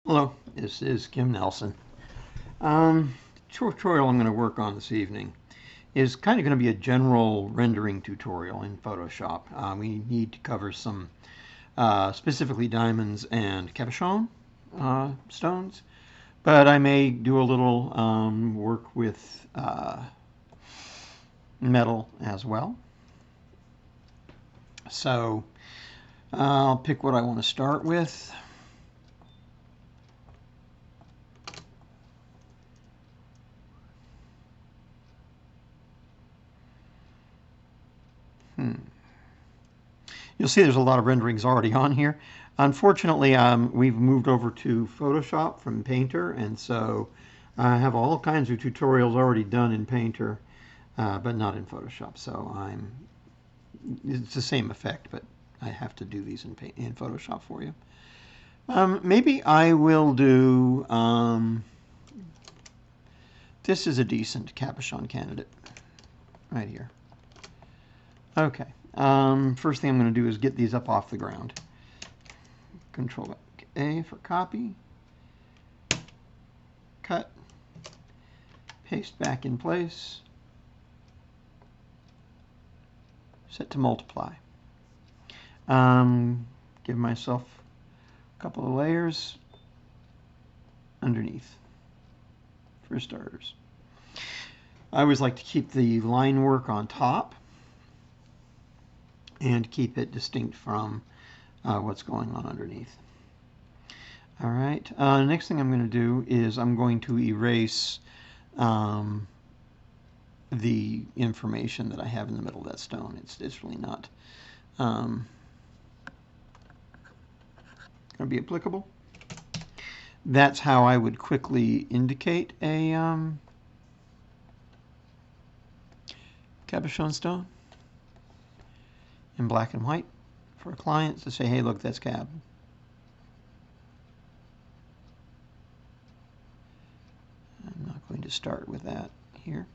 Hello, this is Kim Nelson. The tutorial I'm going to work on this evening is kind of going to be a general rendering tutorial in Photoshop. We need to cover some specifically diamonds and cabochon stones, but I may do a little work with metal as well. So I'll pick what I want to start with. You'll see there's a lot of renderings already on here. Unfortunately, we've moved over to Photoshop from Painter, and so I have all kinds of tutorials already done in Painter, but not in Photoshop. So it's the same effect, but I have to do these in Photoshop for you. Maybe I will do, this is a decent cabochon candidate right here. Okay. First thing I'm going to do is get these up off the ground. Control A for copy. Cut. Paste back in place. Set to multiply. Give myself a couple of layers underneath for starters. I always like to keep the line work on top and keep it distinct from what's going on underneath. All right, next thing I'm going to do is I'm going to erase the information that I have in the middle of that stone. It's really not going to be applicable. That's how I would quickly indicate a cabochon stone in black and white for a client to say, hey, look, that's cab. I'm not going to start with that here.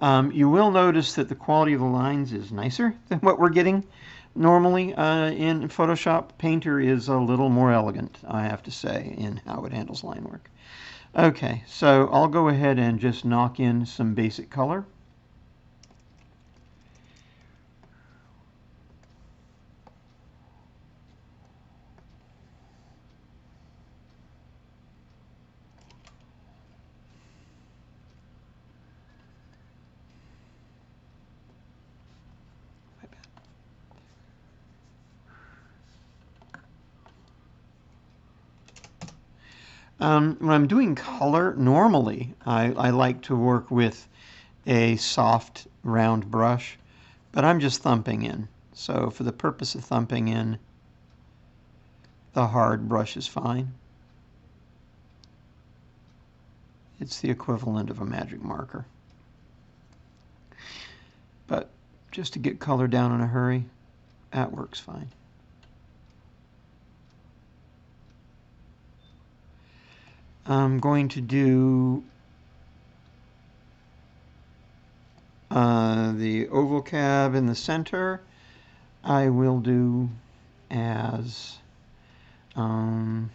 You will notice that the quality of the lines is nicer than what we're getting normally in Photoshop. Painter is a little more elegant, I have to say, in how it handles line work. Okay, so I'll go ahead and just knock in some basic color. When I'm doing color, normally I like to work with a soft round brush, but I'm just thumping in. So for the purpose of thumping in, the hard brush is fine. It's the equivalent of a magic marker. But just to get color down in a hurry, that works fine. I'm going to do the oval cab in the center. I will do as hadn't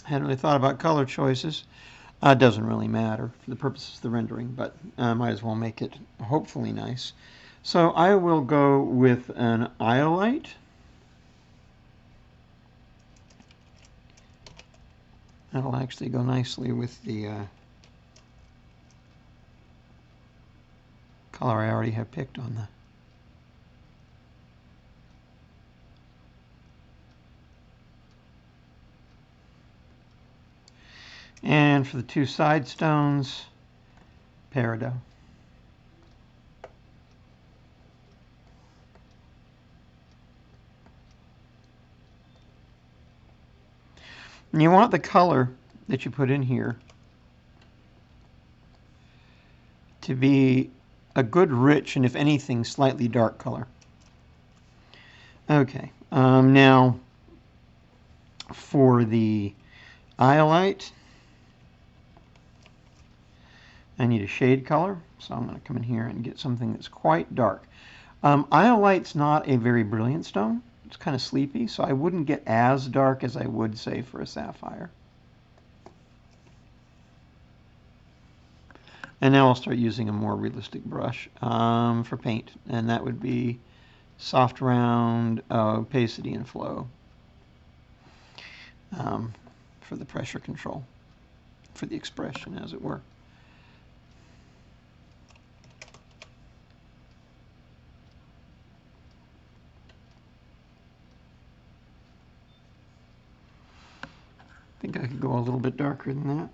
really thought about color choices. It doesn't really matter for the purposes of the rendering, but I might as well make it hopefully nice. So I will go with an Iolite. That'll actually go nicely with the color I already have picked on the and for the two side stones, peridot. And you want the color that you put in here to be a good rich and, if anything, slightly dark color. Okay, now for the Iolite, I need a shade color, so I'm going to come in here and get something that's quite dark. Iolite's not a very brilliant stone, It's kind of sleepy, so I wouldn't get as dark as I would, say, for a sapphire. And now I'll start using a more realistic brush for paint, and that would be soft round, opacity and flow for the pressure control, for the expression, as it were. I think I could go a little bit darker than that.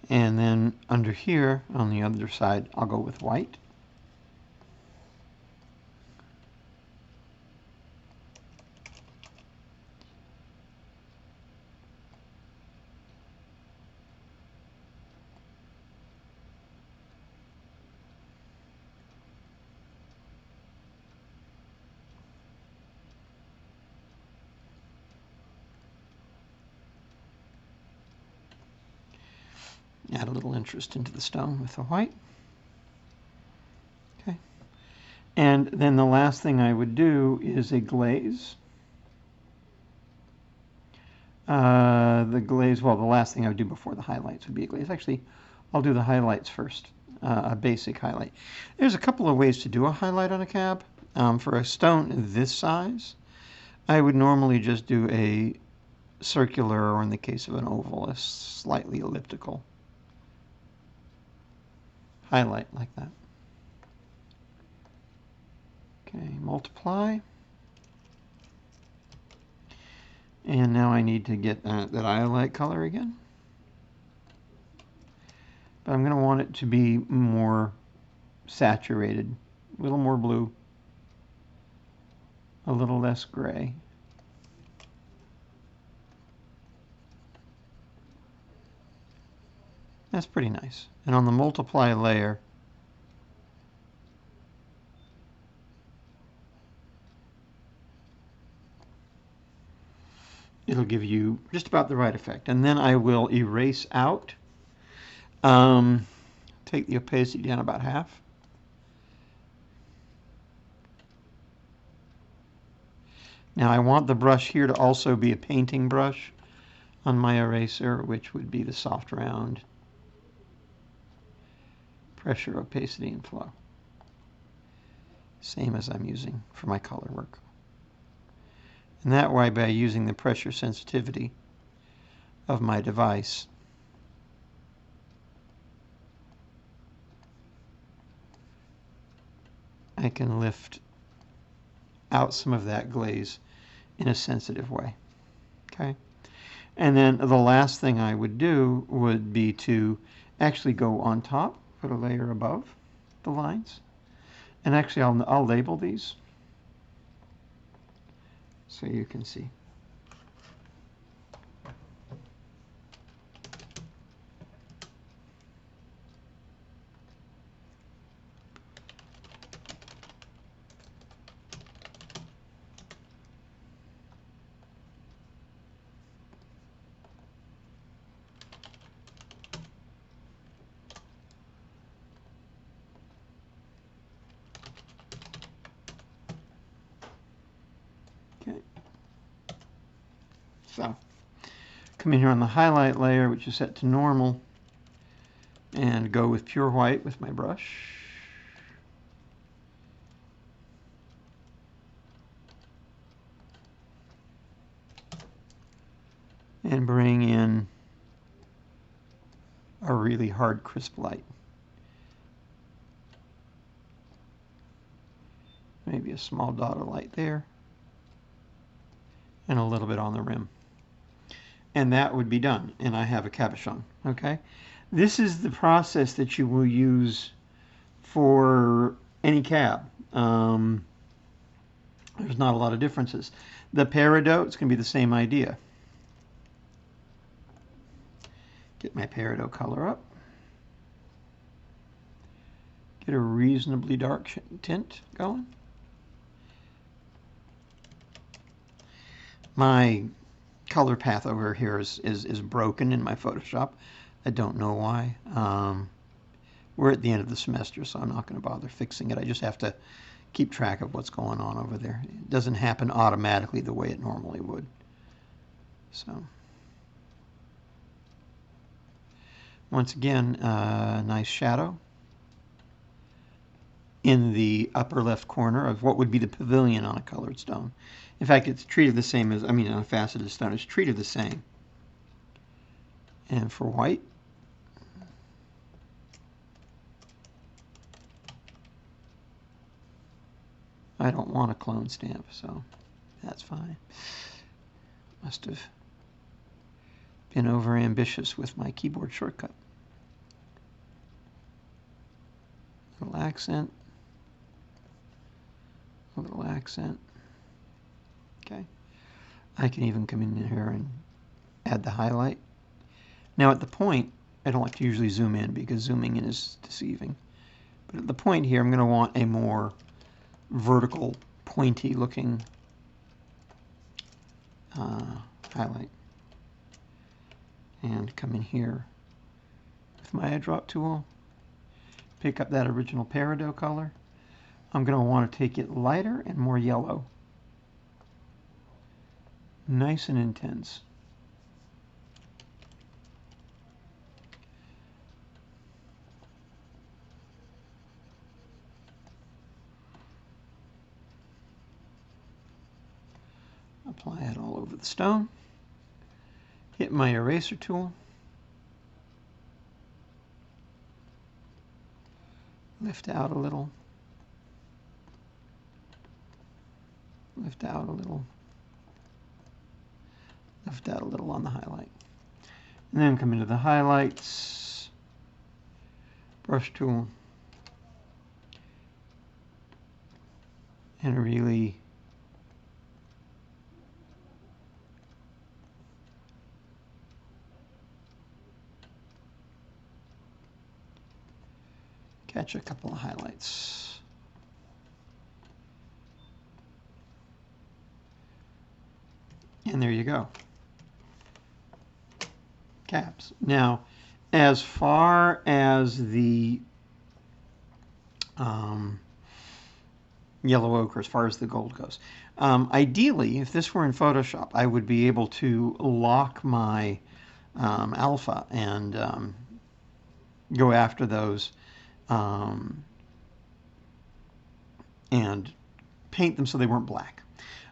And then under here, on the other side, I'll go with white. Add a little interest into the stone with the white. Okay. And then the last thing I would do is a glaze. The last thing I would do before the highlights would be a glaze. Actually, I'll do the highlights first, a basic highlight. There's a couple of ways to do a highlight on a cab. For a stone this size, I would normally just do a circular, or in the case of an oval, a slightly elliptical highlight like that. Okay, multiply. And now I need to get that Iolite color again. But I'm going to want it to be more saturated, a little more blue, a little less gray. That's pretty nice. And on the multiply layer, it'll give you just about the right effect. And then I will erase out, take the opacity down about half. Now I want the brush here to also be a painting brush on my eraser, which would be the soft round pressure, opacity, and flow. Same as I'm using for my color work. And that way, by using the pressure sensitivity of my device, I can lift out some of that glaze in a sensitive way. Okay? And then the last thing I would do would be to actually go on top, put a layer above the lines. And actually, I'll label these so you can see. Okay. So, come in here on the highlight layer, which is set to normal, and go with pure white with my brush. And bring in a really hard, crisp light. Maybe a small dot of light there, and a little bit on the rim. And that would be done, and I have a cabochon, okay? This is the process that you will use for any cab. There's not a lot of differences. The peridot, it's going to be the same idea. Get my peridot color up. Get a reasonably dark tint going. My color path over here is broken in my Photoshop. I don't know why. We're at the end of the semester, so I'm not going to bother fixing it. I just have to keep track of what's going on over there. It doesn't happen automatically the way it normally would. So, once again, nice shadow in the upper left corner of what would be the pavilion on a colored stone. In fact, it's treated the same as, on a faceted stone, it's treated the same. And for white, I don't want a clone stamp, so that's fine. Must have been over ambitious with my keyboard shortcut. A little accent. A little accent. Okay. I can even come in here and add the highlight. Now at the point, I don't like to usually zoom in because zooming in is deceiving. But at the point here, I'm going to want a more vertical, pointy looking highlight. And come in here with my eyedrop tool, pick up that original peridot color. I'm going to want to take it lighter and more yellow. Nice and intense. Apply it all over the stone. Hit my eraser tool. Lift out a little. Lift out a little. Lift out a little on the highlight. And then come into the highlights. Brush tool. And really catch a couple of highlights. And there you go. Caps. Now, as far as the yellow ochre, as far as the gold goes, ideally, if this were in Photoshop, I would be able to lock my alpha and go after those and paint them so they weren't black.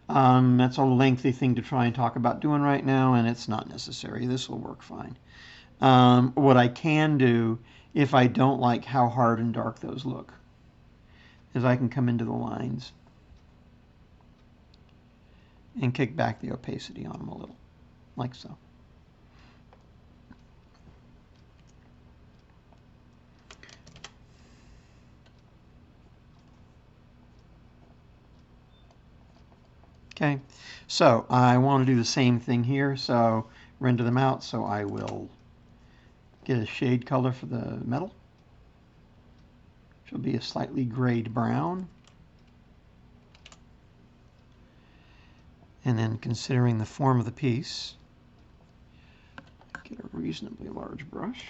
That's a lengthy thing to try and talk about doing right now, and it's not necessary. This will work fine. What I can do, if I don't like how hard and dark those look, is I can come into the lines and kick back the opacity on them a little, like so. Okay, so I want to do the same thing here, so render them out, so I will get a shade color for the metal, which will be a slightly grayed brown. And then considering the form of the piece, get a reasonably large brush.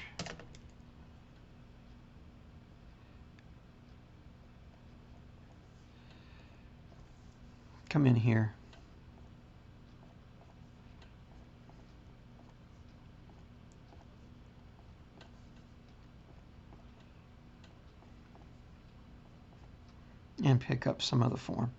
Come in here. And pick up some of the form.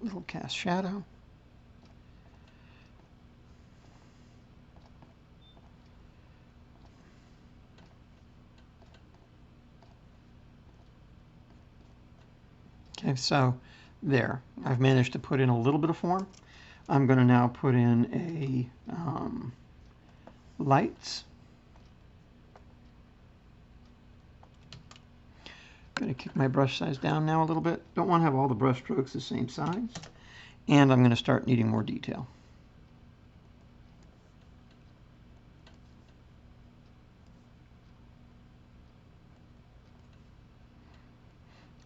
Little cast shadow. Okay, so there. I've managed to put in a little bit of form. I'm going to now put in a lights. I'm going to kick my brush size down now a little bit. Don't want to have all the brush strokes the same size. And I'm going to start needing more detail.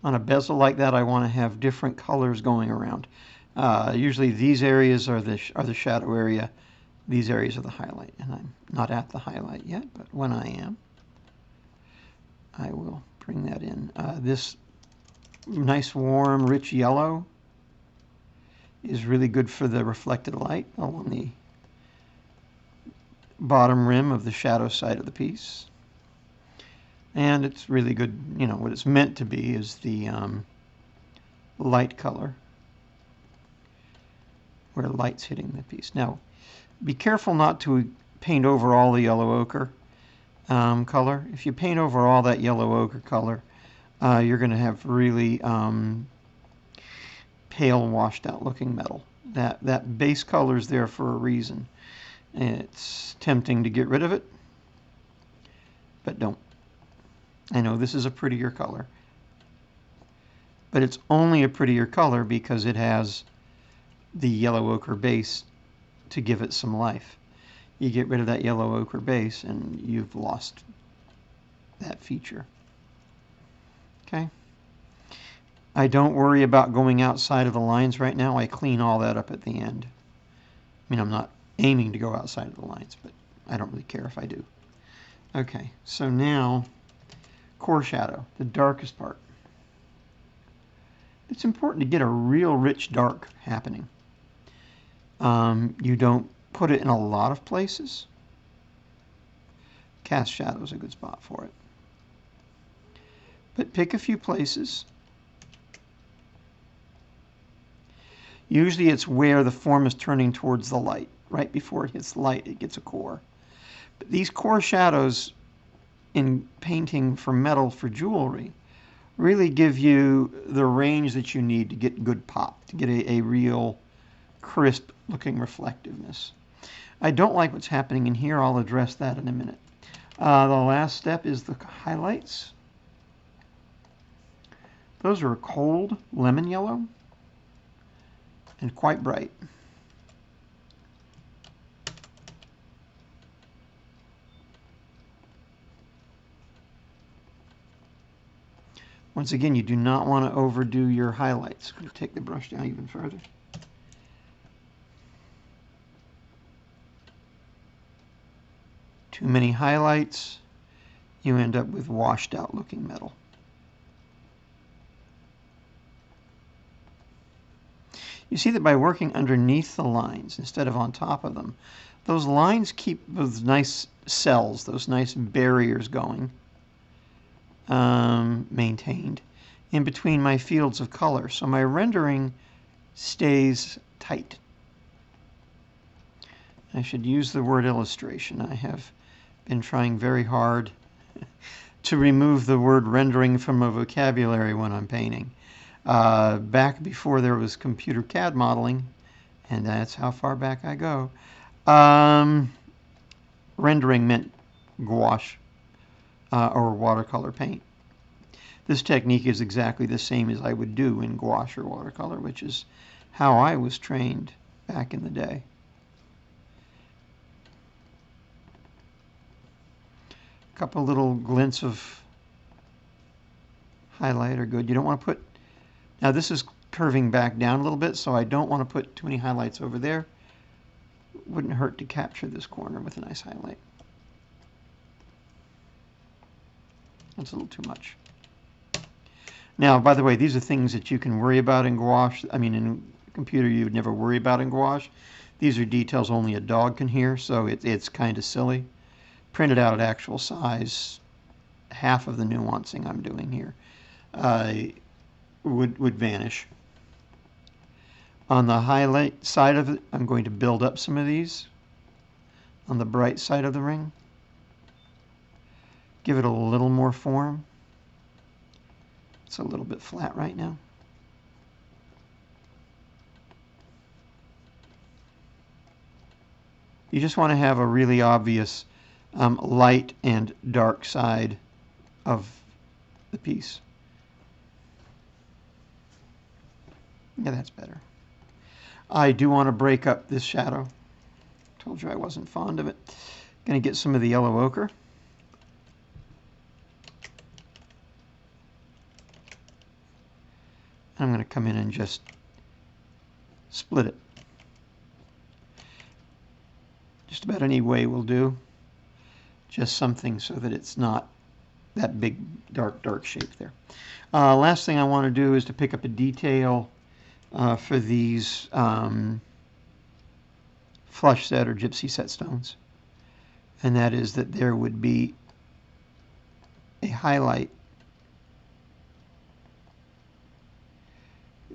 On a bezel like that, I want to have different colors going around. Usually these areas are the shadow area. These areas are the highlight. And I'm not at the highlight yet, but when I am, I will bring that in. This nice, warm, rich yellow is really good for the reflected light along the bottom rim of the shadow side of the piece. And it's really good, you know, what it's meant to be is the light color where light's hitting the piece. Now, be careful not to paint over all the yellow ochre color. If you paint over all that yellow ochre color, you're going to have really pale, washed out looking metal. That base color is there for a reason. It's tempting to get rid of it, but don't. I know this is a prettier color, but it's only a prettier color because it has the yellow ochre base to give it some life. You get rid of that yellow ochre base and you've lost that feature. Okay. I don't worry about going outside of the lines right now. I clean all that up at the end. I mean, I'm not aiming to go outside of the lines, but I don't really care if I do. Okay, so now core shadow, the darkest part. It's important to get a real rich dark happening. You don't put it in a lot of places. Cast shadow is a good spot for it. But pick a few places. Usually it's where the form is turning towards the light. Right before it hits light, it gets a core. But these core shadows in painting for metal for jewelry really give you the range that you need to get good pop, to get a real crisp looking reflectiveness. I don't like what's happening in here. I'll address that in a minute. The last step is the highlights. Those are a cold lemon yellow and quite bright. Once again, you do not want to overdo your highlights. I'm going to take the brush down even further. Too many highlights, you end up with washed out looking metal. You see that by working underneath the lines instead of on top of them, those lines keep those nice cells, those nice barriers going, maintained in between my fields of color. So my rendering stays tight. I should use the word illustration. I have been trying very hard to remove the word rendering from my vocabulary when I'm painting. Back before there was computer CAD modeling, and that's how far back I go, rendering meant gouache or watercolor paint. This technique is exactly the same as I would do in gouache or watercolor, which is how I was trained back in the day. A couple little glints of highlight are good. You don't want to put, now this is curving back down a little bit, so I don't want to put too many highlights over there. Wouldn't hurt to capture this corner with a nice highlight. That's a little too much. Now, by the way, these are things that you can worry about in gouache. I mean, in a computer you would never worry about in gouache. These are details only a dog can hear, so it's kind of silly. Printed out at actual size, half of the nuancing I'm doing here would vanish. On the highlight side of it, I'm going to build up some of these on the bright side of the ring. Give it a little more form. It's a little bit flat right now. You just want to have a really obvious light and dark side of the piece. Yeah, that's better. I do want to break up this shadow. Told you I wasn't fond of it. Going to get some of the yellow ochre. I'm going to come in and just split it. Just about any way will do. Just something so that it's not that big dark shape there. Last thing I want to do is to pick up a detail for these flush set or gypsy set stones. And that is that there would be a highlight.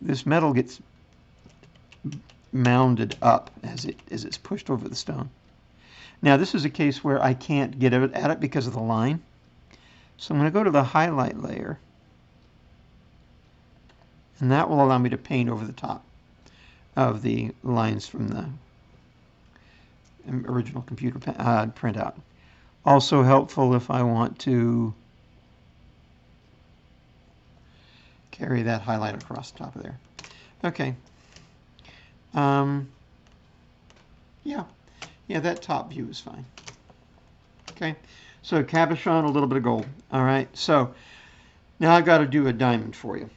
This metal gets mounded up as it's pushed over the stone. Now this is a case where I can't get at it because of the line. So I'm going to go to the highlight layer, and that will allow me to paint over the top of the lines from the original computer printout. Also helpful if I want to carry that highlight across the top of there. Okay. Yeah, that top view is fine. Okay, so cabochon, a little bit of gold. All right, so now I've got to do a diamond for you.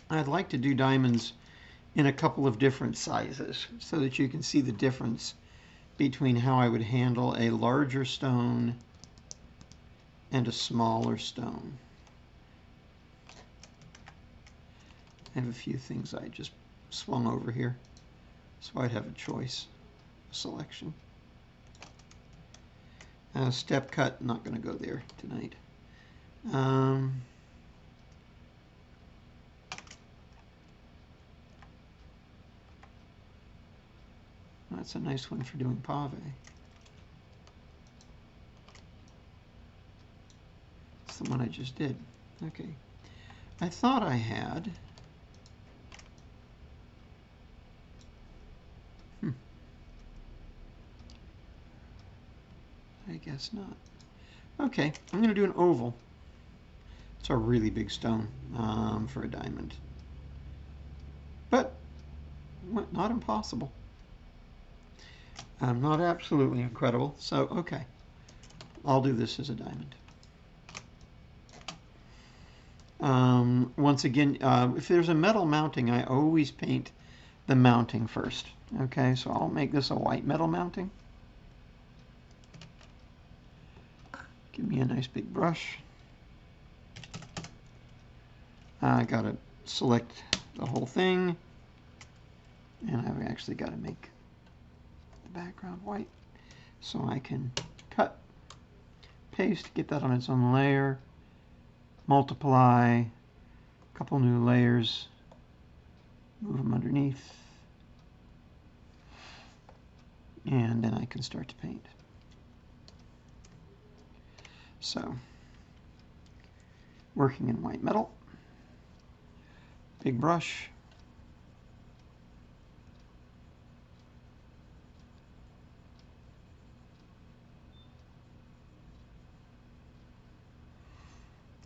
I'd like to do diamonds in a couple of different sizes so that you can see the difference between how I would handle a larger stone and a smaller stone. I have a few things I just swung over here, so I'd have a choice, a selection. Step cut, not going to go there tonight. That's a nice one for doing pave. That's the one I just did. Okay. I thought I had. I guess not. Okay, I'm going to do an oval. It's a really big stone for a diamond. But not impossible. Not absolutely incredible. So, okay. I'll do this as a diamond. Once again, if there's a metal mounting, I always paint the mounting first. Okay, so I'll make this a white metal mounting. Give me a nice big brush. I got to select the whole thing, and I've actually got to make the background white so I can cut, paste, get that on its own layer, multiply, a couple new layers, move them underneath, and then I can start to paint. So, working in white metal, big brush,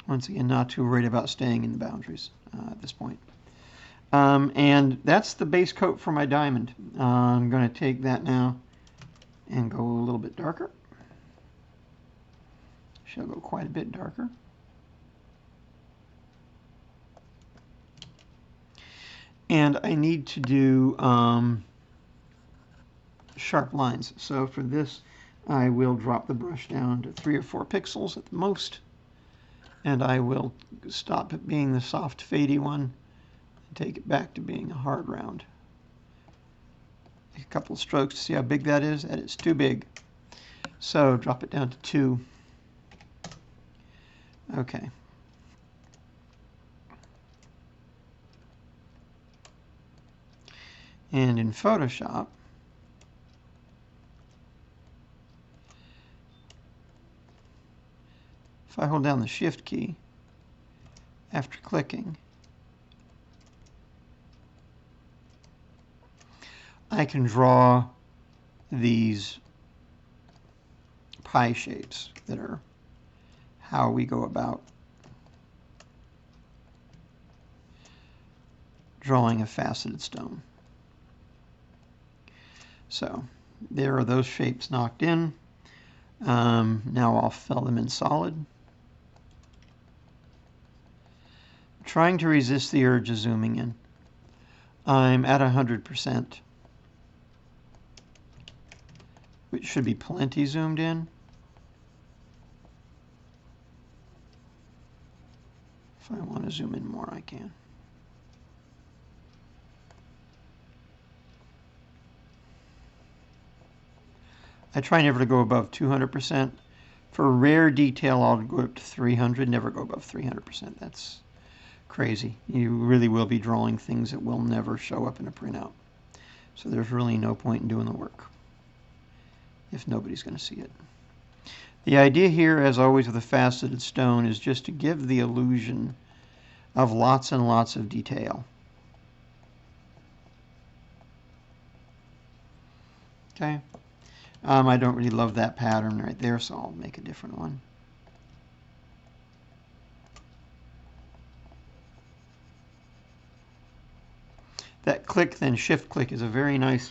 once again, not too worried about staying in the boundaries at this point. And that's the base coat for my diamond. I'm going to take that now and go a little bit darker. Shall go quite a bit darker. And I need to do sharp lines. So for this, I will drop the brush down to 3 or 4 pixels at the most. And I will stop it being the soft, fadey one and take it back to being a hard round. A couple of strokes to see how big that is. That is too big. So drop it down to 2. Okay. And in Photoshop, if I hold down the Shift key after clicking, I can draw these pie shapes that are how we go about drawing a faceted stone. So there are those shapes knocked in. Now I'll fill them in solid. Trying to resist the urge of zooming in. I'm at 100%, which should be plenty zoomed in. If I want to zoom in more, I can. I try never to go above 200%. For rare detail, I'll go up to 300, never go above 300%. That's crazy. You really will be drawing things that will never show up in a printout. So there's really no point in doing the work if nobody's going to see it. The idea here, as always with a faceted stone, is just to give the illusion of lots and lots of detail. Okay. I don't really love that pattern right there, so I'll make a different one. That click, then shift click, is a very nice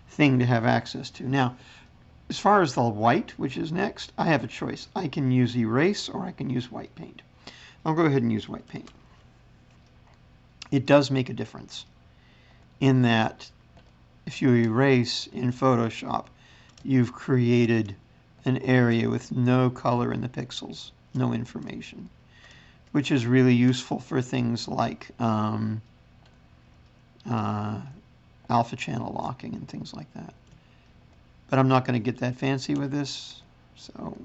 thing to have access to. Now, as far as the white, which is next, I have a choice. I can use erase or I can use white paint. I'll go ahead and use white paint. It does make a difference in that if you erase in Photoshop, you've created an area with no color in the pixels, no information, which is really useful for things like alpha channel locking and things like that. But I'm not going to get that fancy with this, so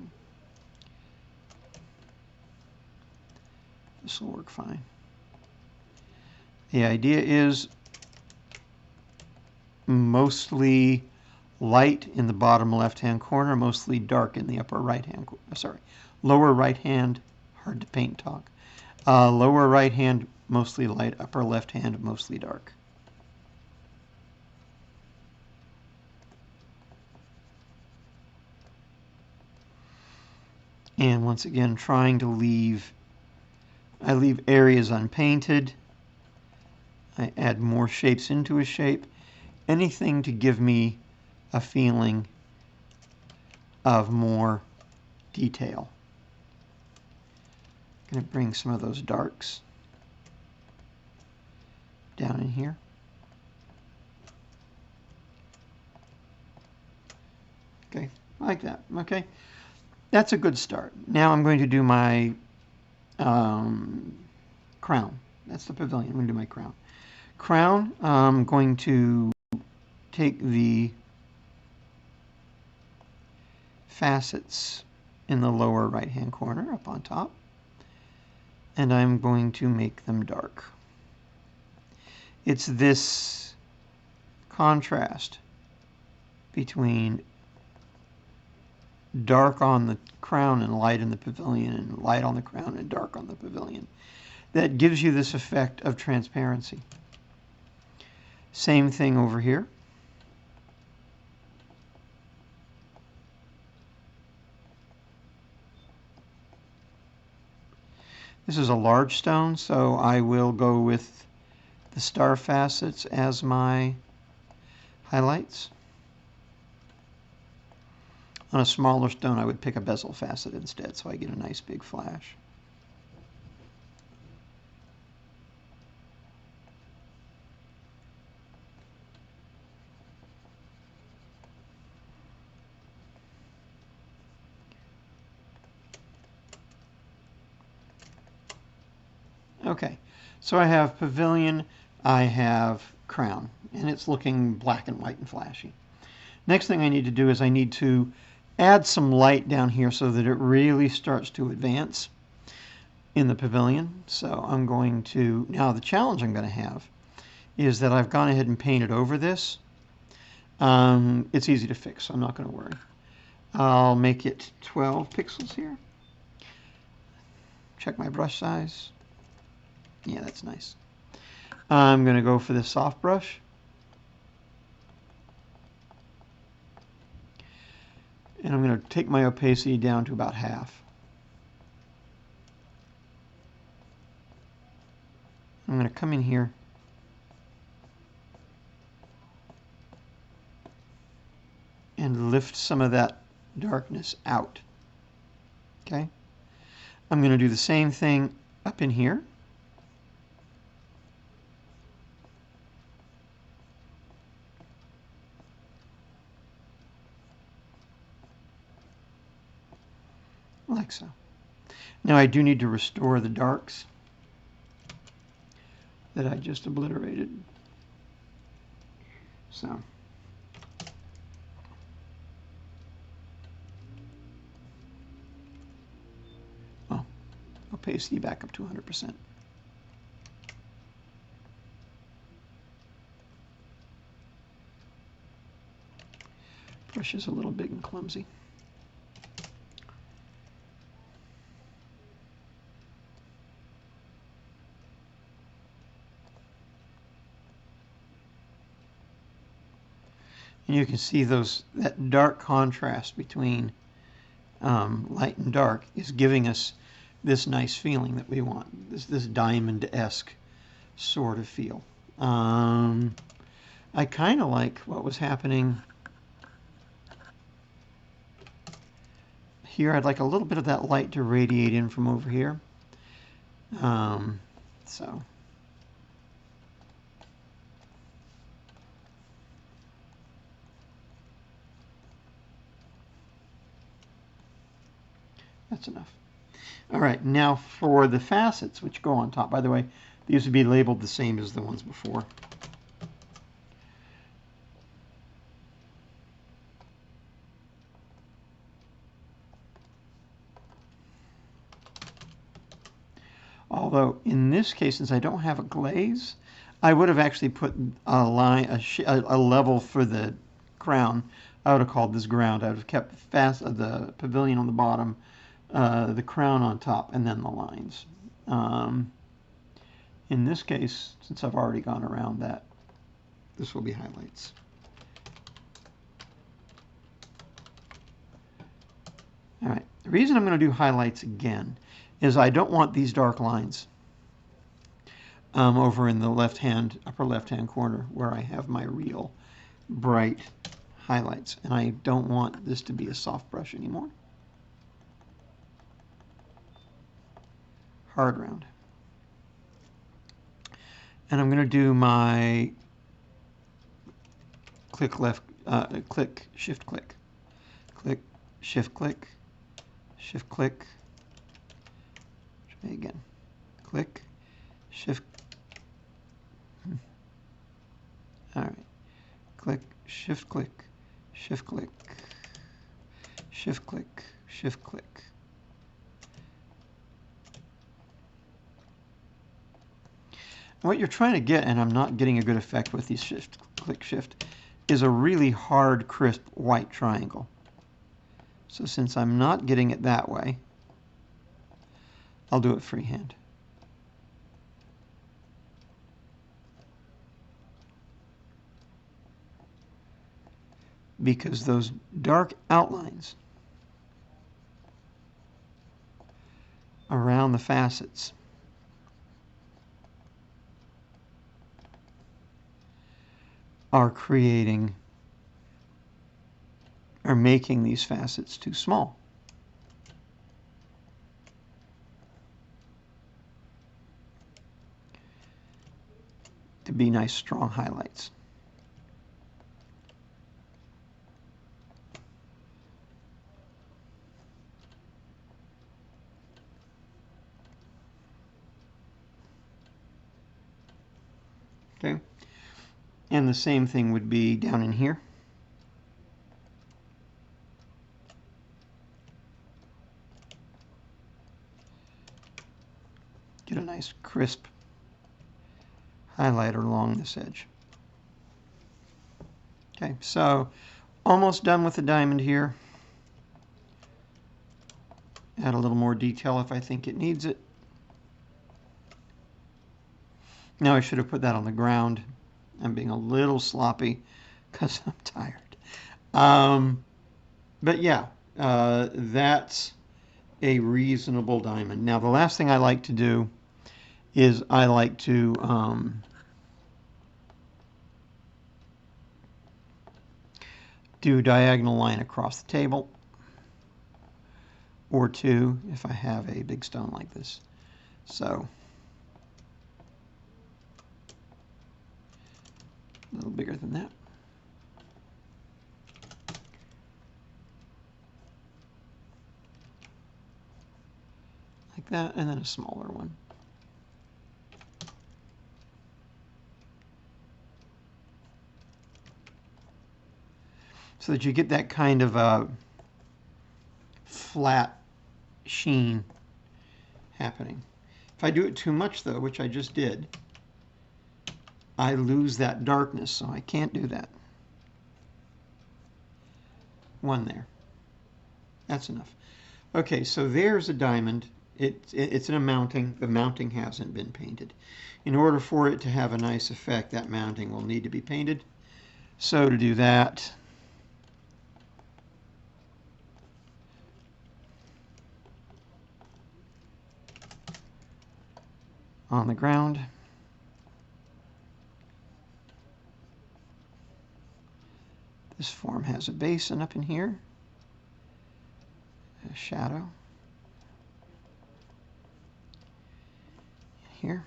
this will work fine. The idea is mostly light in the bottom left-hand corner, mostly dark in the upper right-hand corner. Sorry, lower right-hand, hard to paint talk. Lower right-hand, mostly light, upper left-hand, mostly dark. And once again, trying to leave, I leave areas unpainted. I add more shapes into a shape. Anything to give me a feeling of more detail. I'm going to bring some of those darks down in here. Okay, like that. Okay, that's a good start. Now I'm going to do my crown. That's the pavilion. I'm going to do my crown. Crown, I'm going to take the facets in the lower right-hand corner up on top, and I'm going to make them dark. It's this contrast between dark on the crown and light in the pavilion, and light on the crown and dark on the pavilion, that gives you this effect of transparency. Same thing over here. This is a large stone, so I will go with the star facets as my highlights. On a smaller stone, I would pick a bezel facet instead, so I get a nice big flash. Okay, so I have pavilion, I have crown, and it's looking black and white and flashy. Next thing I need to do is I need to add some light down here so that it really starts to advance in the pavilion. So I'm going to, now the challenge I'm going to have is that I've gone ahead and painted over this. It's easy to fix, so I'm not going to worry. I'll make it 12 pixels here. Check my brush size. Yeah, that's nice. I'm going to go for the soft brush. And I'm going to take my opacity down to about half. I'm going to come in here and lift some of that darkness out. Okay? I'm going to do the same thing up in here. Like so. Now I do need to restore the darks that I just obliterated. So. Oh, opacity back up to 100%. Brush is a little big and clumsy. And you can see that dark contrast between light and dark is giving us this nice feeling that we want, this diamond-esque sort of feel. I kind of like what was happening here. I'd like a little bit of that light to radiate in from over here. So. That's enough. All right, now for the facets which go on top. By the way, these would be labeled the same as the ones before. Although in this case, since I don't have a glaze, I would have actually put a line, a level for the crown. I would have called this ground. I would have kept the pavilion on the bottom, the crown on top, and then the lines. In this case, since I've already gone around that, this will be highlights. All right, the reason I'm going to do highlights again is I don't want these dark lines over in the upper left-hand corner where I have my real bright highlights. And I don't want this to be a soft brush anymore. Hard round. And I'm going to do my click left, click, shift click, click, shift click, shift click. Try again. Click, shift. All right. Click, shift click, shift click, shift click, shift click. What you're trying to get, and I'm not getting a good effect with these shift, click, shift, is a really hard, crisp white triangle. So since I'm not getting it that way, I'll do it freehand. Because those dark outlines around the facets are making these facets too small. To be nice, strong highlights. Okay, and the same thing would be down in here. Get a nice crisp highlighter along this edge. Okay, so almost done with the diamond here. Add a little more detail if I think it needs it. Now I should have put that on the ground. I'm being a little sloppy because I'm tired. But yeah, that's a reasonable diamond. Now the last thing I like to do is I like to do a diagonal line across the table, or two if I have a big stone like this. So a little bigger than that. Like that, and then a smaller one. So that you get that kind of a flat sheen happening. If I do it too much though, which I just did, I lose that darkness, so I can't do that. One there. That's enough. Okay, so there's a diamond. It's in a mounting. The mounting hasn't been painted. In order for it to have a nice effect, that mounting will need to be painted. So to do that, on the ground, this form has a basin up in here, a shadow here,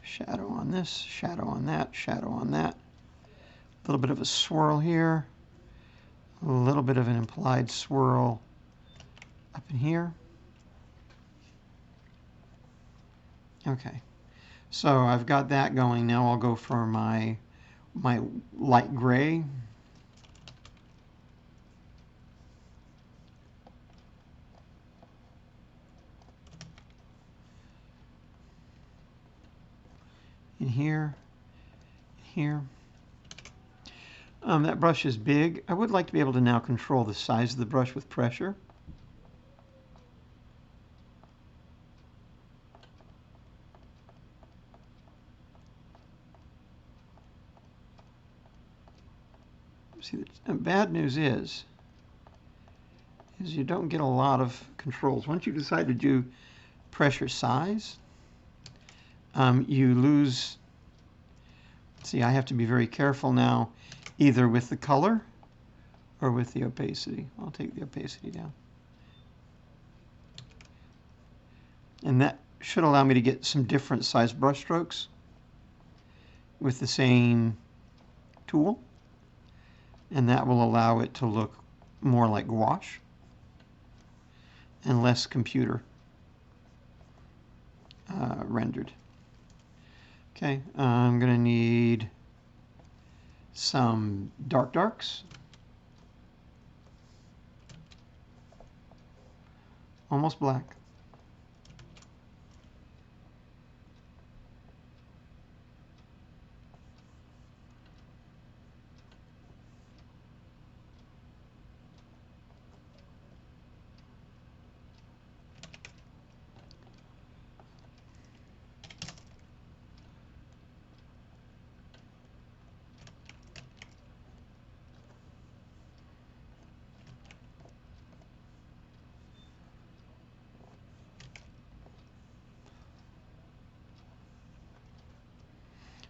shadow on this, shadow on that, shadow on that, a little bit of a swirl here, a little bit of an implied swirl up in here. Okay, so I've got that going. Now I'll go for my light gray. In here, here. That brush is big. I would like to be able to now control the size of the brush with pressure. See, the bad news is you don't get a lot of controls. Once you decide to do pressure size, you lose. See, I have to be very careful now, either with the color or with the opacity. I'll take the opacity down. And that should allow me to get some different size brush strokes with the same tool. And that will allow it to look more like gouache and less computer rendered. Okay, I'm going to need some darks, almost black.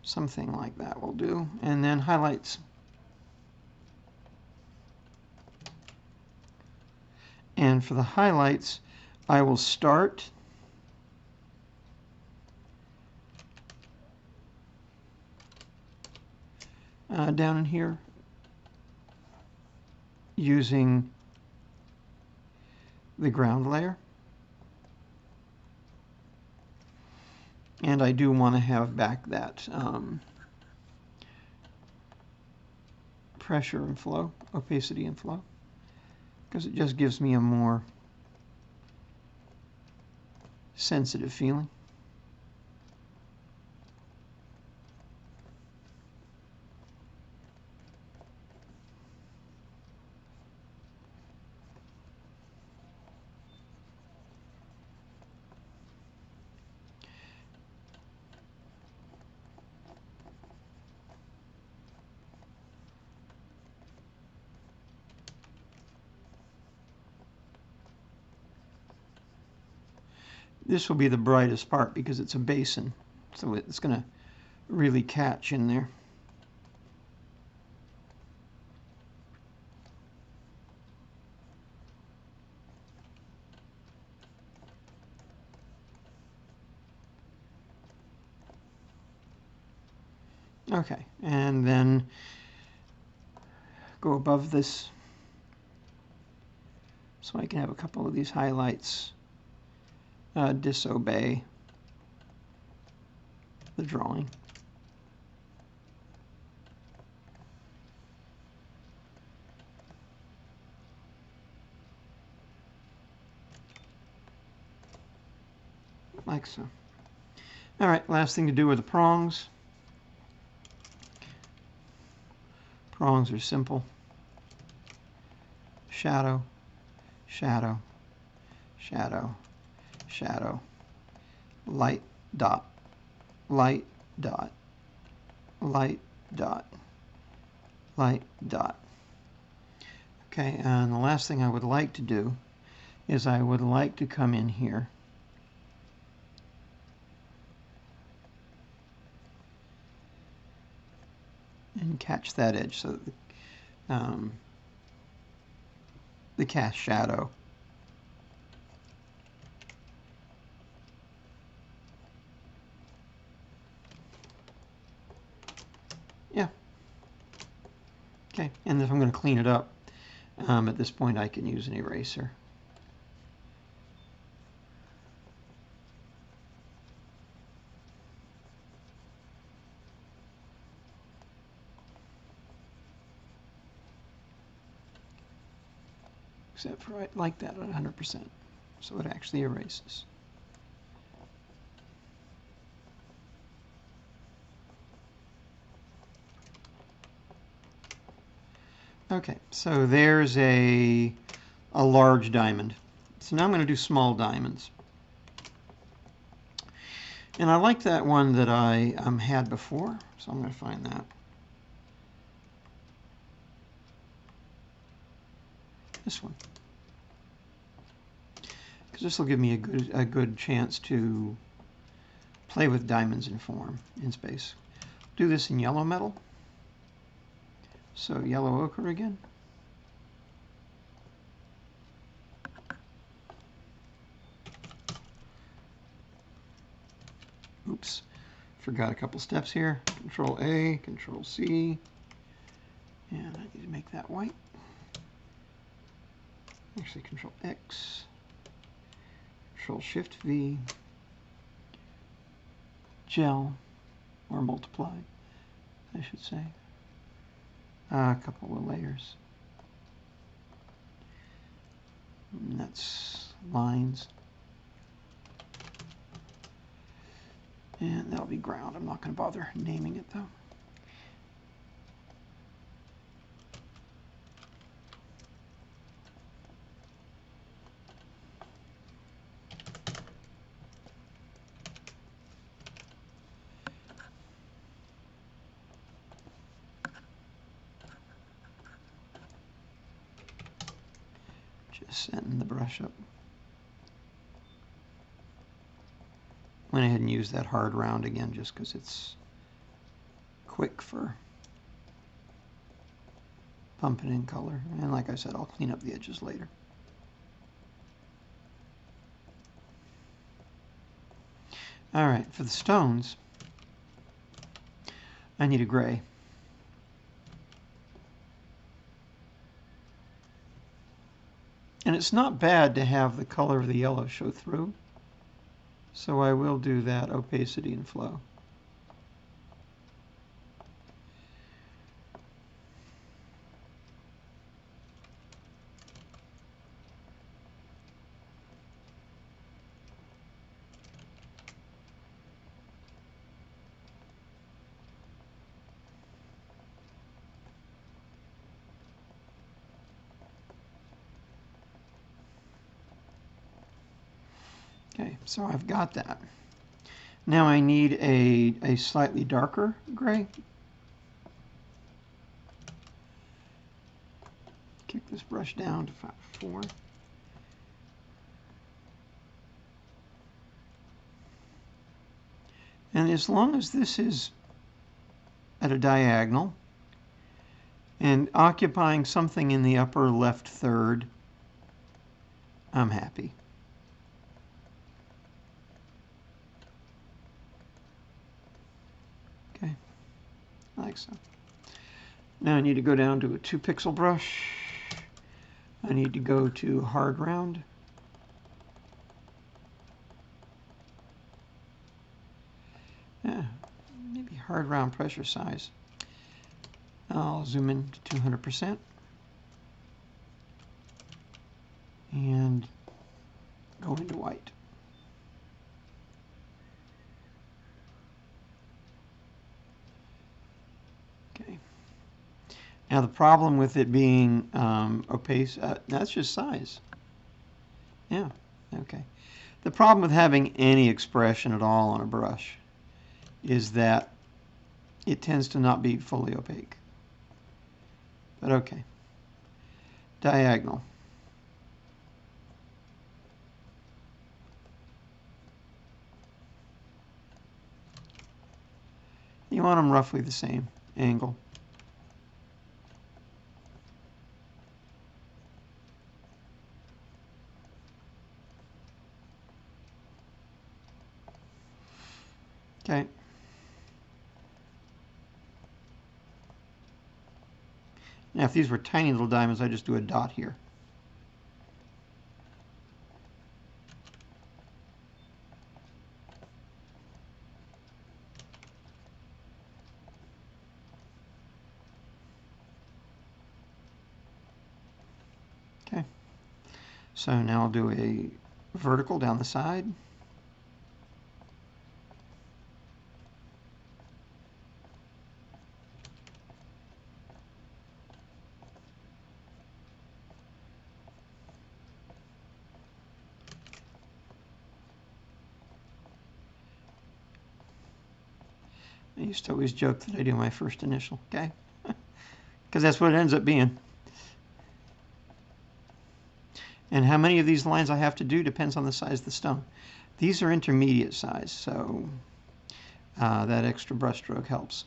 Something like that will do. And then highlights. And for the highlights, I will start down in here using the ground layer. And I do want to have back that pressure and flow, opacity and flow, because it just gives me a more sensitive feeling. This will be the brightest part because it's a basin, so it's going to really catch in there. Okay, and then go above this so I can have a couple of these highlights disobey the drawing. Like so. All right, last thing to do are the prongs. Prongs are simple. Shadow, shadow, shadow, shadow, light dot, light dot, light dot, light dot. Okay, and the last thing I would like to do is I would like to come in here and catch that edge so that the cast shadow yeah. Okay, and if I'm going to clean it up, at this point I can use an eraser. Except for I like that at 100%, so it actually erases. Okay, so there's a large diamond. So now I'm going to do small diamonds. And I like that one that I had before, so I'm going to find that. This one. Because this will give me a good chance to play with diamonds in form, in space. Do this in yellow metal. So yellow ochre again. Oops, forgot a couple steps here. Control A, Control C, and I need to make that white. Actually, Control X, Control Shift V, gel, or multiply, I should say. A couple of layers. And that's lines. And that'll be ground. I'm not going to bother naming it though. Just setting the brush up. Went ahead and used that hard round again just because it's quick for pumping in color. And like I said, I'll clean up the edges later. All right, for the stones, I need a gray. And it's not bad to have the color of the yellow show through. So I will do that, opacity and flow. Okay, so I've got that. Now I need a slightly darker gray. Kick this brush down to 4. And as long as this is at a diagonal and occupying something in the upper left third, I'm happy. Okay. like so. Now I need to go down to a 2-pixel brush. I need to go to hard round. Yeah, maybe hard round pressure size. I'll zoom in to 200% and go into white. Okay. Now the problem with it being opaque, that's just size. Yeah, okay. The problem with having any expression at all on a brush is that it tends to not be fully opaque. But okay. Diagonal. You want them roughly the same angle. Okay. Now if these were tiny little diamonds, I'd just do a dot here. Okay. So now I'll do a vertical down the side. I used to always joke that I do my first initial, okay? Because that's what it ends up being. And how many of these lines I have to do depends on the size of the stone. These are intermediate size, so that extra brush stroke helps.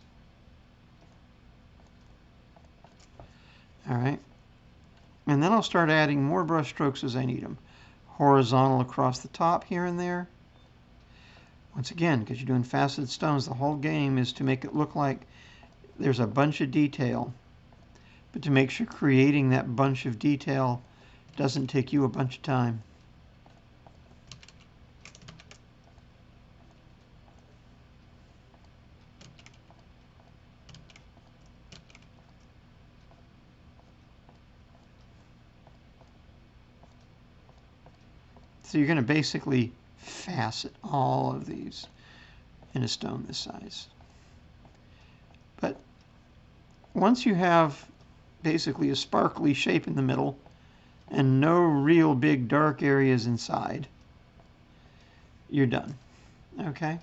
All right. And then I'll start adding more brush strokes as I need them. Horizontal across the top here and there. Once again, because you're doing faceted stones, the whole game is to make it look like there's a bunch of detail, but to make sure creating that bunch of detail doesn't take you a bunch of time. So you're going to basically facet all of these in a stone this size. But once you have basically a sparkly shape in the middle and no real big dark areas inside, you're done. Okay?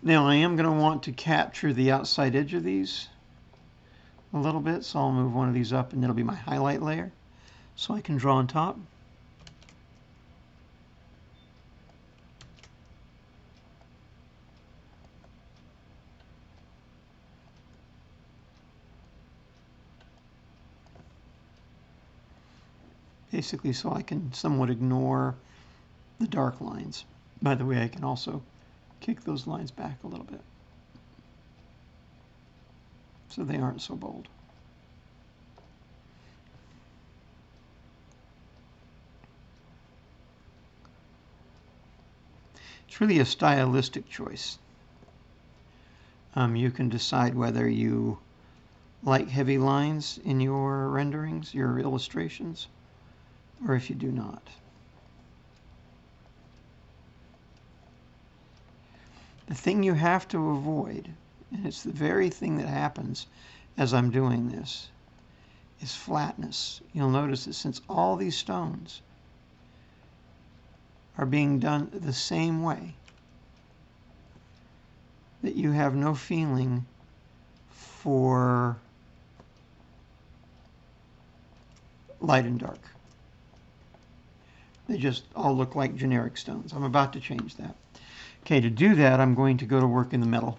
Now I am going to want to capture the outside edge of these a little bit, so I'll move one of these up and it'll be my highlight layer so I can draw on top. Basically so I can somewhat ignore the dark lines. By the way, I can also kick those lines back a little bit so they aren't so bold. It's really a stylistic choice. You can decide whether you like heavy lines in your renderings, your illustrations, or if you do not. The thing you have to avoid, and it's the very thing that happens as I'm doing this, is flatness. You'll notice that since all these stones are being done the same way, that you have no feeling for light and dark. They just all look like generic stones. I'm about to change that. Okay, to do that, I'm going to go to work in the metal.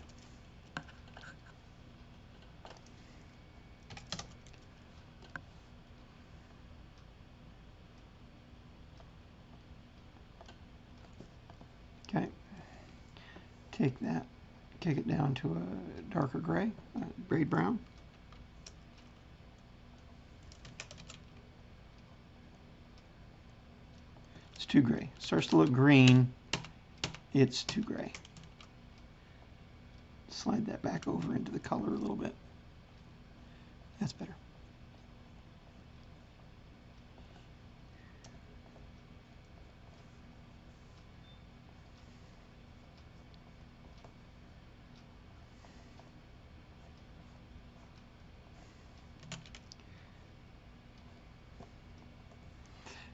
Okay, take that, Kick it down to a darker gray, braid brown. It's too gray. Starts to look green. It's too gray. Slide that back over into the color a little bit. That's better.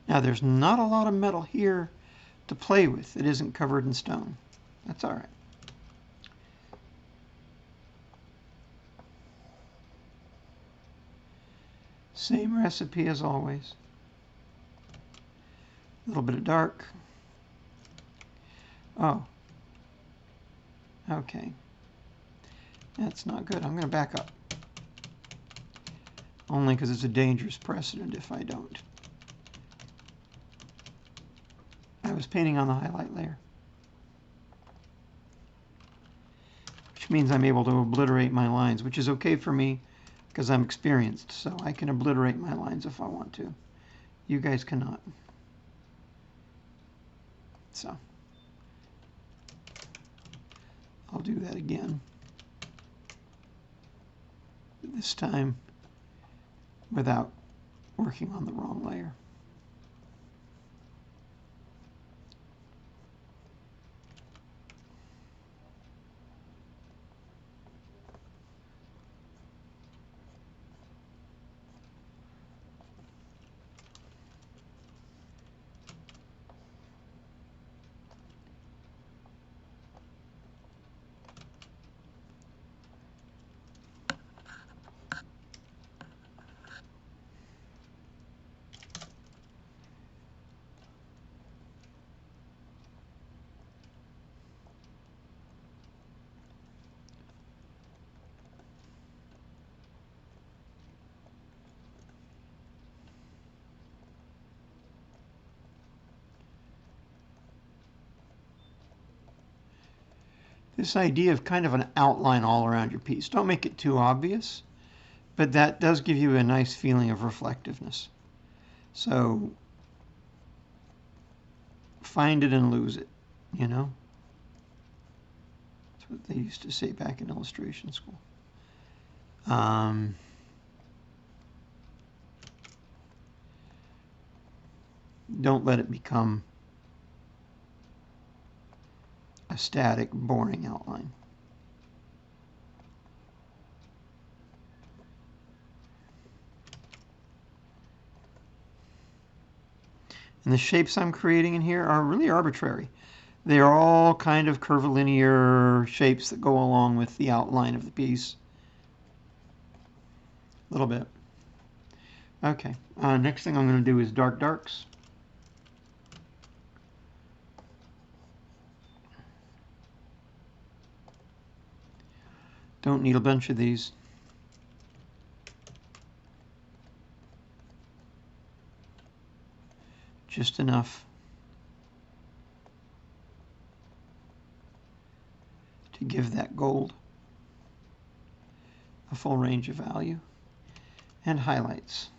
Now there's not a lot of metal here to play with. It isn't covered in stone. That's all right. Same recipe as always. A little bit of dark. Oh. Okay. That's not good. I'm going to back up. Only because it's a dangerous precedent if I don't. I was painting on the highlight layer, which means I'm able to obliterate my lines, which is okay for me because I'm experienced, so I can obliterate my lines if I want to. You guys cannot. So I'll do that again, this time without working on the wrong layer. This idea of kind of an outline all around your piece. Don't make it too obvious, but that does give you a nice feeling of reflectiveness. So find it and lose it, you know? That's what they used to say back in illustration school. Don't let it become a static, boring outline. And the shapes I'm creating in here are really arbitrary. They are all kind of curvilinear shapes that go along with the outline of the piece. A little bit. Okay, next thing I'm going to do is dark darks. Don't need a bunch of these. Just enough to give that gold a full range of value. And highlights.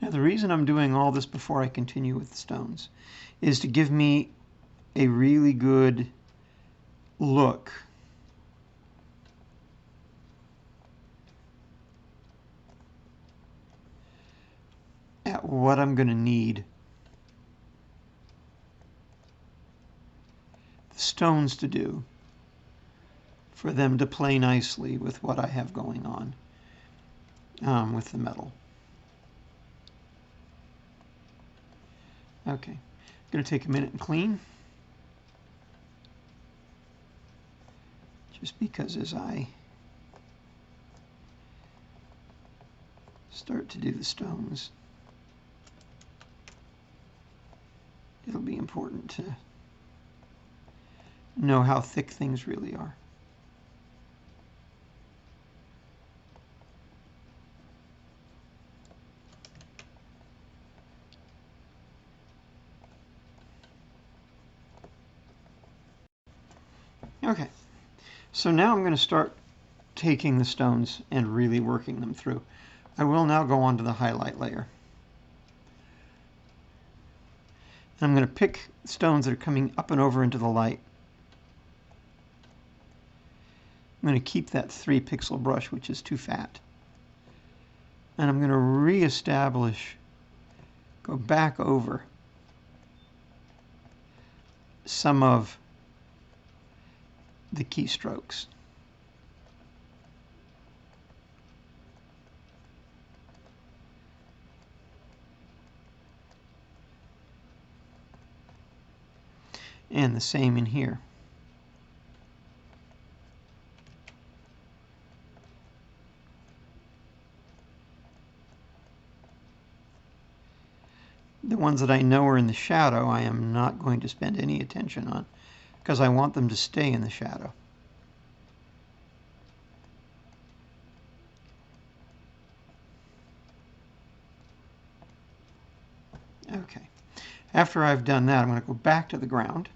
Now the reason I'm doing all this before I continue with the stones is to give me a really good look at what I'm going to need the stones to do for them to play nicely with what I have going on with the metal. Okay, I'm going to take a minute and clean. Just because as I start to do the stones, it'll be important to know how thick things really are. Okay, so now I'm going to start taking the stones and really working them through. I will now go on to the highlight layer. I'm going to pick stones that are coming up and over into the light. I'm going to keep that 3 pixel brush, which is too fat. And I'm going to reestablish, go back over some of the keystrokes. And the same in here. The ones that I know are in the shadow, I am not going to spend any attention on because I want them to stay in the shadow. Okay. After I've done that, I'm going to go back to the ground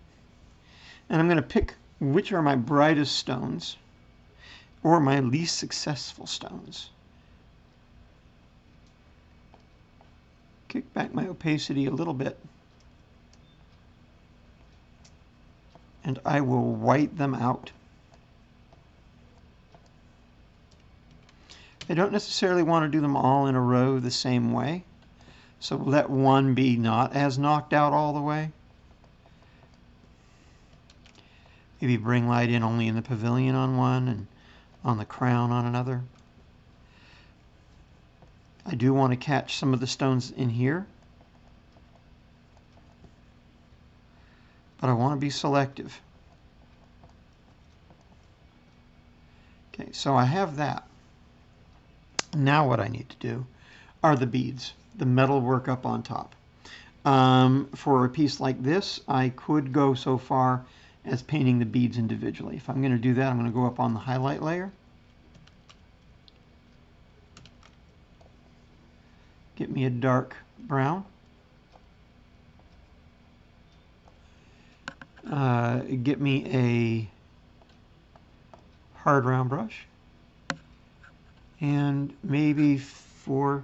and I'm going to pick which are my brightest stones or my least successful stones. Kick back my opacity a little bit and I will white them out. I don't necessarily want to do them all in a row the same way, so let one be not as knocked out all the way. Maybe bring light in only in the pavilion on one and on the crown on another. I do want to catch some of the stones in here, but I want to be selective. Okay, so I have that. Now what I need to do are the beads, the metal work up on top. For a piece like this, I could go so far as painting the beads individually. If I'm going to do that, I'm going to go up on the highlight layer. Get me a dark brown. Get me a hard round brush. And maybe 4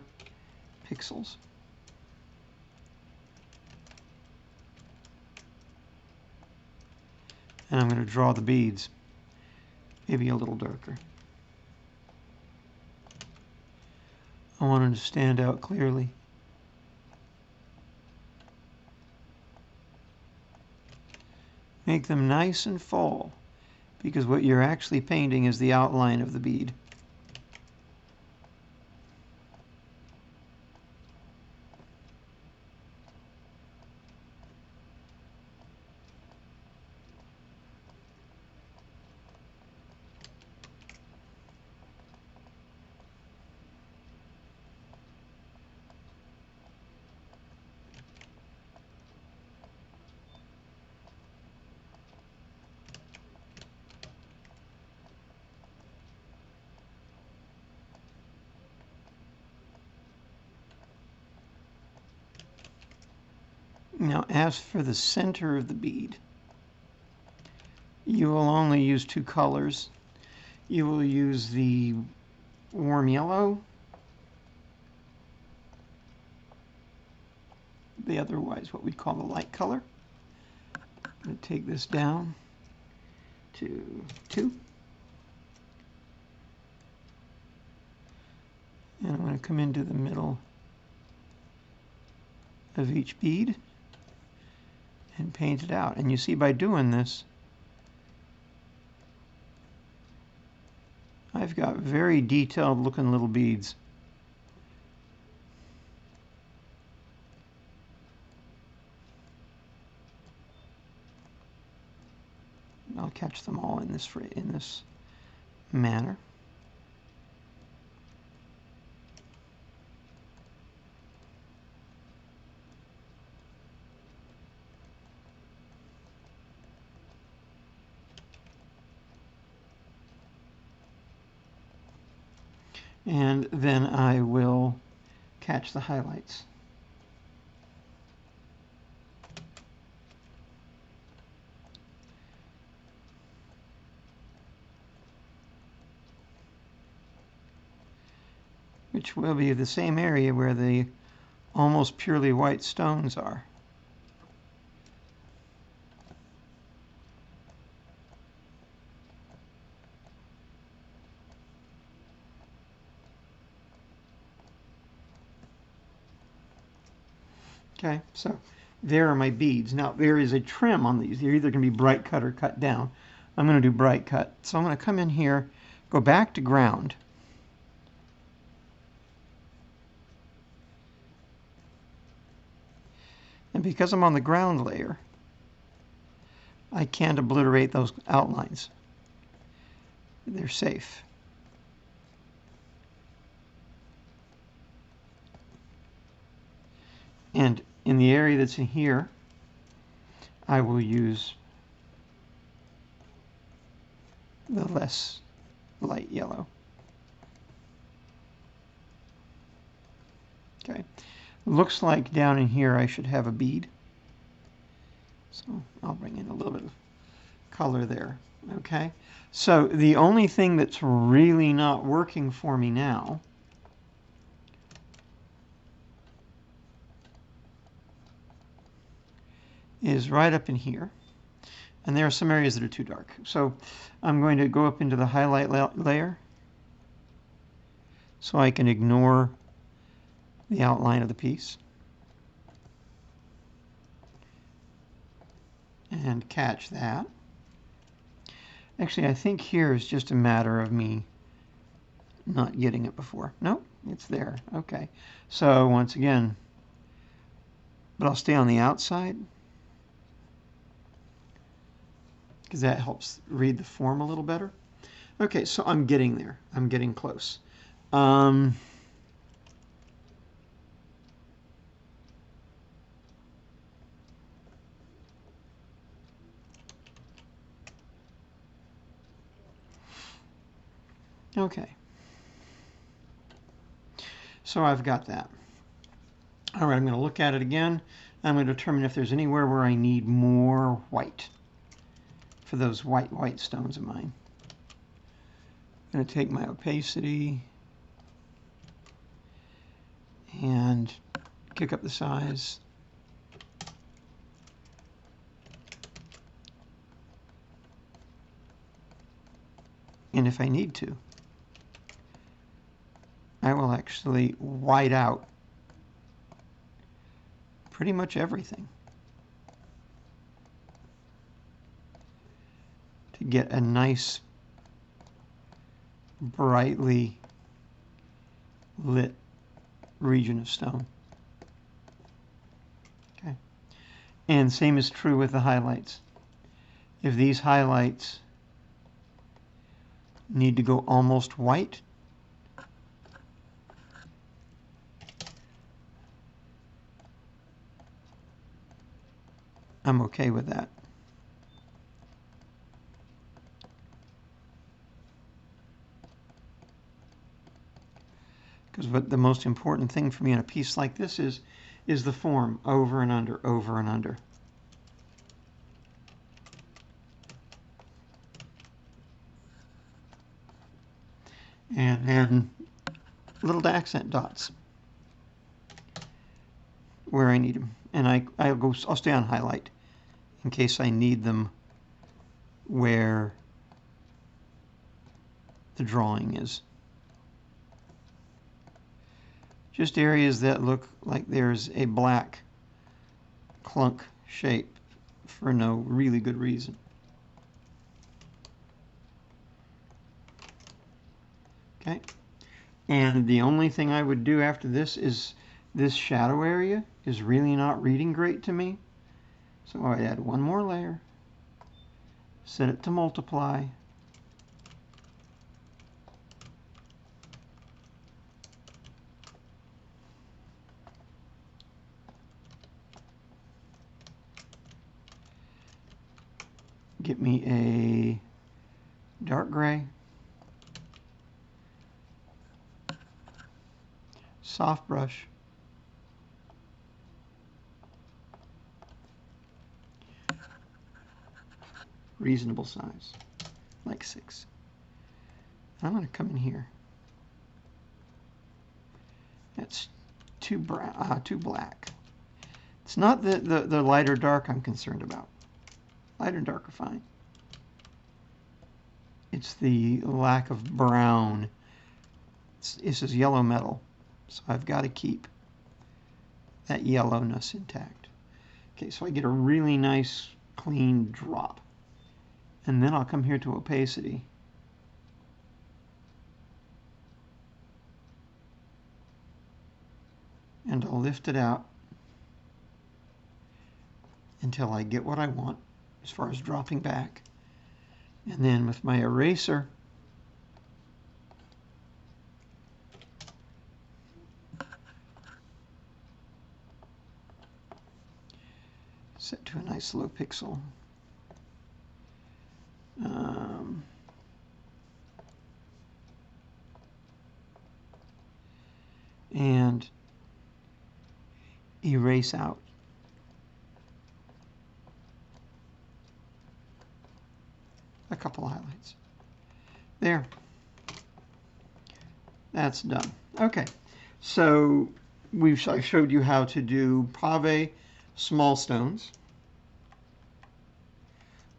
pixels. And I'm going to draw the beads, maybe a little darker. I want them to stand out clearly. Make them nice and full, because what you're actually painting is the outline of the bead. Now, as for the center of the bead, you will only use 2 colors. You will use the warm yellow, the otherwise what we'd call the light color. I'm going to take this down to 2. And I'm going to come into the middle of each bead and paint it out. And you see, by doing this, I've got very detailed looking little beads. I'll catch them all in this manner. And then I will catch the highlights. which will be the same area where the almost purely white stones are. Okay, so there are my beads. Now there is a trim on these. They're either going to be bright cut or cut down. I'm going to do bright cut. So I'm going to come in here, go back to ground. And because I'm on the ground layer, I can't obliterate those outlines. They're safe. And in the area that's in here, I will use the less light yellow. Okay. Looks like down in here I should have a bead. So I'll bring in a little bit of color there. Okay. So the only thing that's really not working for me now is right up in here. And there are some areas that are too dark. So I'm going to go up into the highlight layer so I can ignore the outline of the piece. And catch that. Actually, I think here is just a matter of me not getting it before. Nope, it's there. Okay. So once again, but I'll stay on the outside because that helps read the form a little better. Okay, so I'm getting there. I'm getting close. Okay. So I've got that. All right, I'm going to look at it again. I'm going to determine if there's anywhere where I need more white for those white stones of mine. I'm going to take my opacity and kick up the size. And if I need to, I will actually white out pretty much everything to get a nice brightly lit region of stone. Okay. And same is true with the highlights. If these highlights need to go almost white, I'm okay with that. Because what the most important thing for me in a piece like this is the form, over and under, over and under. And then little accent dots where I need them. And I'll stay on highlight in case I need them where the drawing is. Just areas that look like there's a black clunk shape for no really good reason. Okay. And the only thing I would do after this is this shadow area is really not reading great to me. So I add one more layer, set it to multiply, get me a dark gray, soft brush, reasonable size, like 6. I'm going to come in here That's too brown, too black. It's not the light or dark I'm concerned about. Light and dark are fine. It's the lack of brown. This is yellow metal, so I've got to keep that yellowness intact. Okay, so I get a really nice clean drop. And then I'll come here to opacity. And I'll lift it out until I get what I want as far as dropping back. And then with my eraser, set to a nice low pixel. And erase out. A couple highlights. There. That's done. Okay, so I showed you how to do pave small stones,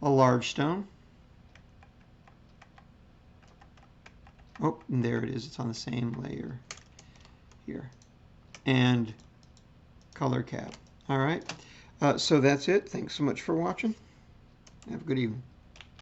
a large stone. Oh, and there it is. It's on the same layer here. And color cab. All right. So that's it. Thanks so much for watching. Have a good evening.